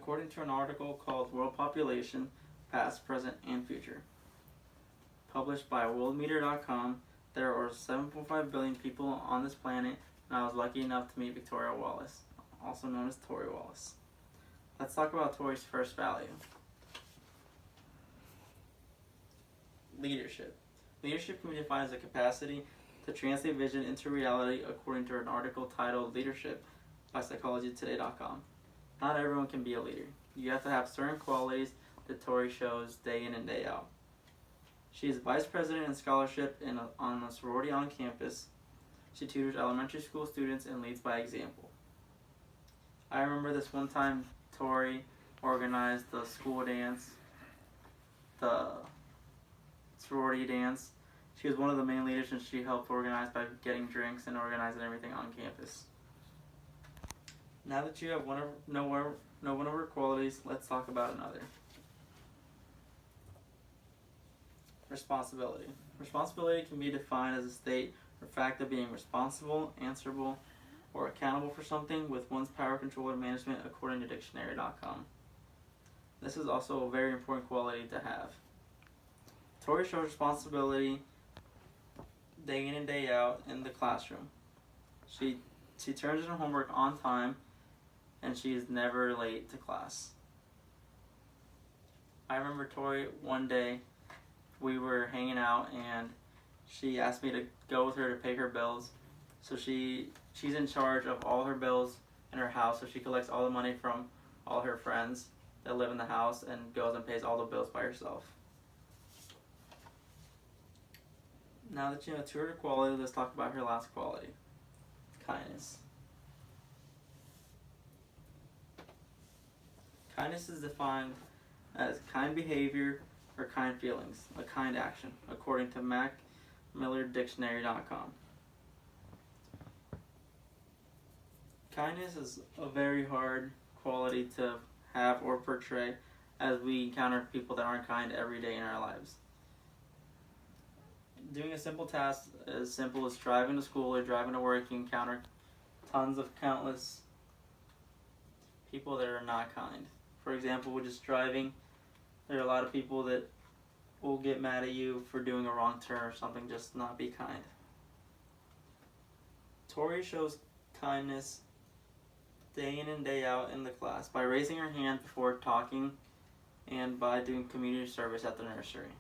according to an article called World Population, Past, Present, and Future, published by worldmeter.com, there are 7.5 billion people on this planet, and I was lucky enough to meet Victoria Wallace, also known as Tori Wallace. Let's talk about Tori's first value. Leadership. Leadership can be defined as a capacity to translate vision into reality, according to an article titled Leadership by psychologytoday.com. Not everyone can be a leader. You have to have certain qualities that Tori shows day in and day out. She is vice president in scholarship on a sorority on campus. She tutors elementary school students and leads by example. I remember this one time Tori organized the school dance, the sorority dance. She was one of the main leaders, and she helped organize by getting drinks and organizing everything on campus. Now that you have one of her qualities, let's talk about another. Responsibility. Responsibility can be defined as a state or fact of being responsible, answerable, or accountable for something with one's power, control, or management, according to dictionary.com. This is also a very important quality to have. Tori shows responsibility day in and day out in the classroom. She turns in her homework on time, and she is never late to class. I remember Tori one day, we were hanging out, and she asked me to go with her to pay her bills. So she's in charge of all her bills in her house, so she collects all the money from all her friends that live in the house and goes and pays all the bills by herself. Now that you know two of her qualities, let's talk about her last quality, kindness. Kindness is defined as kind behavior or kind feelings, a kind action, according to MacMillarDictionary.com. Kindness is a very hard quality to have or portray, as we encounter people that aren't kind every day in our lives. Doing a simple task as simple as driving to school or driving to work, you encounter countless people that are not kind. For example, with just driving, there are a lot of people that will get mad at you for doing a wrong turn or something, just not be kind. Tori shows kindness day in and day out in the class by raising her hand before talking and by doing community service at the nursery.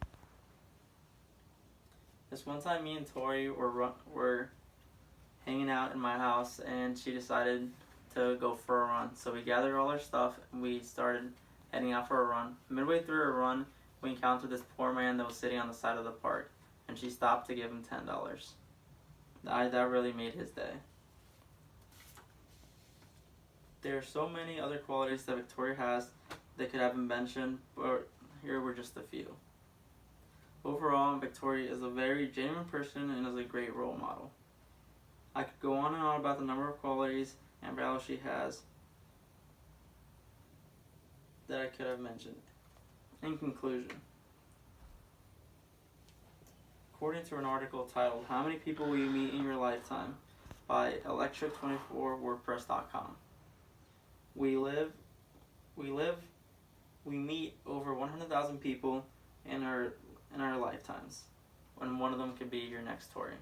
This one time me and Tori were hanging out in my house, and she decided to go for a run. So we gathered all our stuff and we started heading out for a run. Midway through our run, we encountered this poor man that was sitting on the side of the park, and she stopped to give him $10. That really made his day. There are so many other qualities that Victoria has that could have been mentioned, but here were just a few. Overall, Victoria is a very genuine person and is a great role model. I could go on and on about the number of qualities and values she has that I could have mentioned. In conclusion, according to an article titled How Many People Will You Meet in Your Lifetime by Electric24WordPress.com, we meet over 100,000 people in our lifetimes, and one of them could be your next Tori.